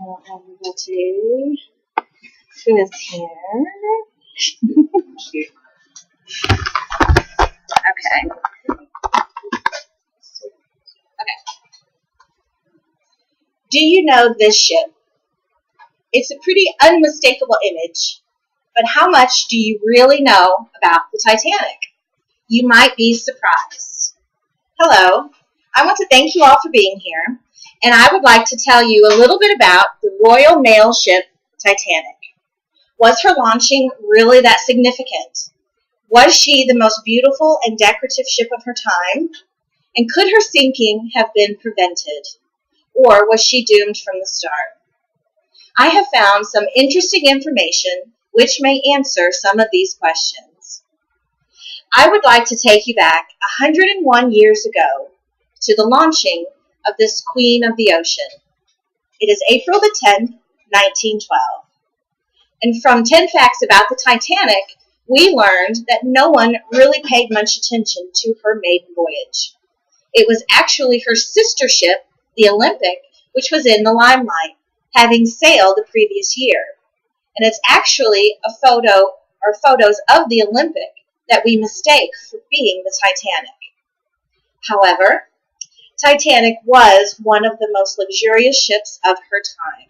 everybody who is here. Okay. Do you know this ship? It's a pretty unmistakable image, but how much do you really know about the Titanic? You might be surprised. Hello, I want to thank you all for being here, and I would like to tell you a little bit about the Royal Mail ship Titanic. Was her launching really that significant? Was she the most beautiful and decorative ship of her time? And could her sinking have been prevented? Or was she doomed from the start? I have found some interesting information which may answer some of these questions. I would like to take you back 101 years ago to the launching of this Queen of the Ocean. It is April the 10th, 1912. And from 10 facts about the Titanic, we learned that no one really paid much attention to her maiden voyage. It was actually her sister ship, the Olympic, which was in the limelight, having sailed the previous year. And it's actually a photo or photos of the Olympic that we mistake for being the Titanic. However, Titanic was one of the most luxurious ships of her time.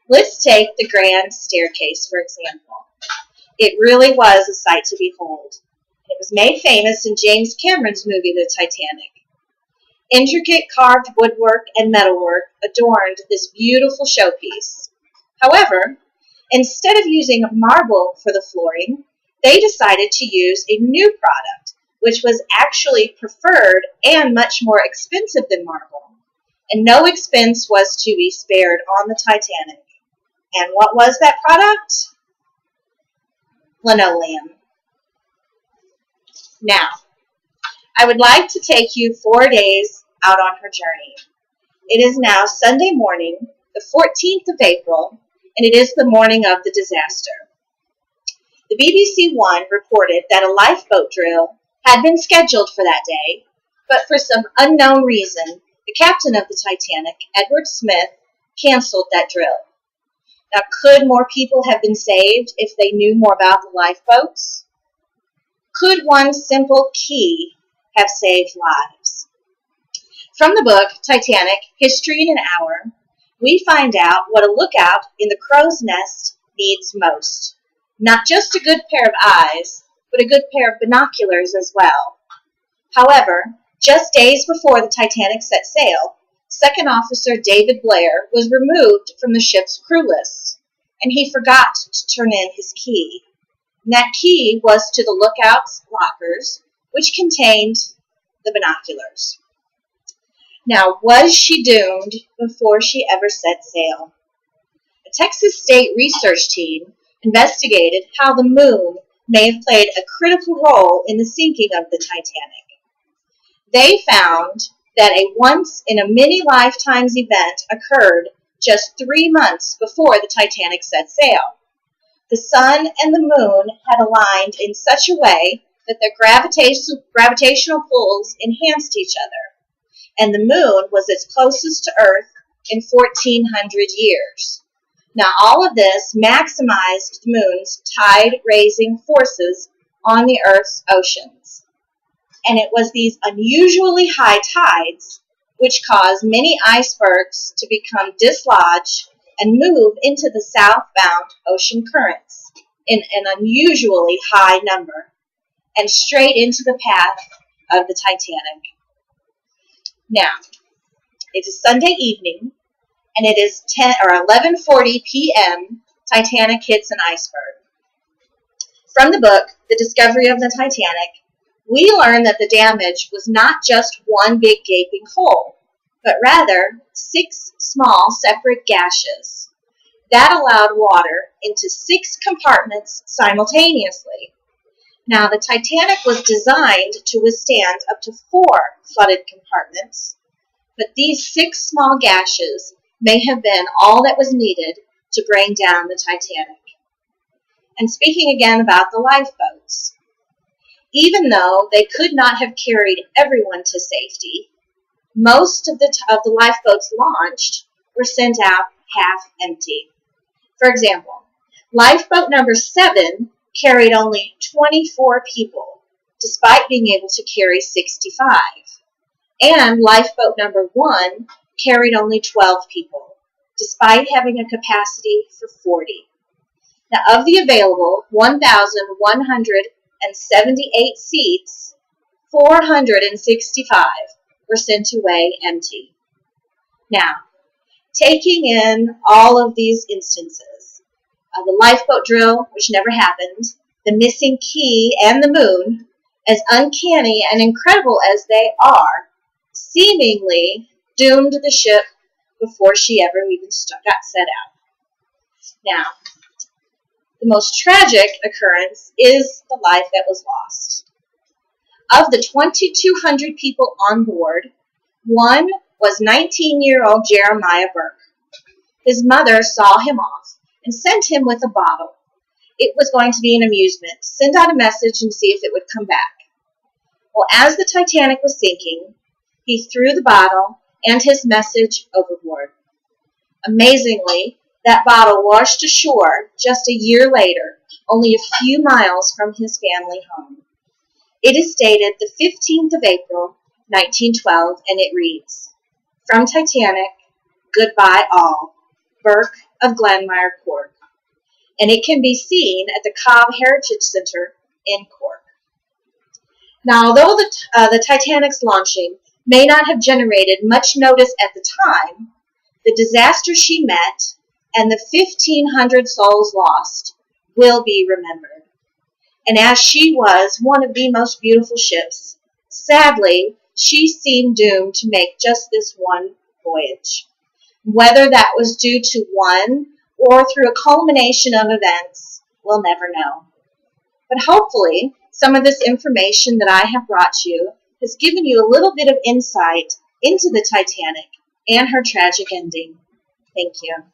Let's take the Grand Staircase, for example. It really was a sight to behold. It was made famous in James Cameron's movie, The Titanic. Intricate carved woodwork and metalwork adorned this beautiful showpiece. However, instead of using marble for the flooring, they decided to use a new product, which was actually preferred and much more expensive than marble. And no expense was to be spared on the Titanic. And what was that product? Linoleum. Now, I would like to take you 4 days out on her journey. It is now Sunday morning, the 14th of April, and it is the morning of the disaster. The BBC One reported that a lifeboat drill had been scheduled for that day, but for some unknown reason, the captain of the Titanic, Edward Smith, canceled that drill. Now, could more people have been saved if they knew more about the lifeboats? Could one simple key have saved lives? From the book, Titanic, History in an Hour, we find out what a lookout in the crow's nest needs most. Not just a good pair of eyes, but a good pair of binoculars as well. However, just days before the Titanic set sail, Second Officer David Blair was removed from the ship's crew list, and he forgot to turn in his key. And that key was to the lookout's lockers, which contained the binoculars. Now, was she doomed before she ever set sail? A Texas State research team investigated how the moon may have played a critical role in the sinking of the Titanic. They found that a once-in-a-many-lifetimes event occurred just 3 months before the Titanic set sail. The sun and the moon had aligned in such a way that their gravitational pulls enhanced each other, and the moon was its closest to Earth in 1,400 years. Now, all of this maximized the moon's tide-raising forces on the Earth's oceans. And it was these unusually high tides which caused many icebergs to become dislodged and move into the southbound ocean currents in an unusually high number and straight into the path of the Titanic. Now, it is Sunday evening, and it is 11:40 p.m. Titanic hits an iceberg. From the book, The Discovery of the Titanic, we learn that the damage was not just one big gaping hole, but rather 6 small separate gashes. That allowed water into 6 compartments simultaneously. Now, the Titanic was designed to withstand up to 4 flooded compartments, but these 6 small gashes may have been all that was needed to bring down the Titanic. And speaking again about the lifeboats, even though they could not have carried everyone to safety, most of the lifeboats launched were sent out half empty. For example, lifeboat number 7 carried only 24 people, despite being able to carry 65. And lifeboat number 1 carried only 12 people, despite having a capacity for 40. Now, of the available 1,178 seats, 465 were sent away empty. Now, taking in all of these instances, the lifeboat drill, which never happened, the missing key, and the moon, as uncanny and incredible as they are, seemingly doomed the ship before she ever even got set out. Now, the most tragic occurrence is the life that was lost. Of the 2,200 people on board, one was 19-year-old Jeremiah Burke. His mother saw him off and sent him with a bottle. It was going to be an amusement, send out a message and see if it would come back. Well, as the Titanic was sinking, he threw the bottle and his message overboard. Amazingly, that bottle washed ashore just a year later, only a few miles from his family home. It is dated the 15th of April, 1912, and it reads, "From Titanic, goodbye all, Burke of Glanmire, Cork." And it can be seen at the Cobb Heritage Center in Cork. Now, although the Titanic's launching may not have generated much notice at the time, the disaster she met and the 1,500 souls lost will be remembered. And as she was one of the most beautiful ships, sadly, she seemed doomed to make just this one voyage. Whether that was due to one or through a culmination of events, we'll never know. But hopefully, some of this information that I have brought you has given you a little bit of insight into the Titanic and her tragic ending. Thank you.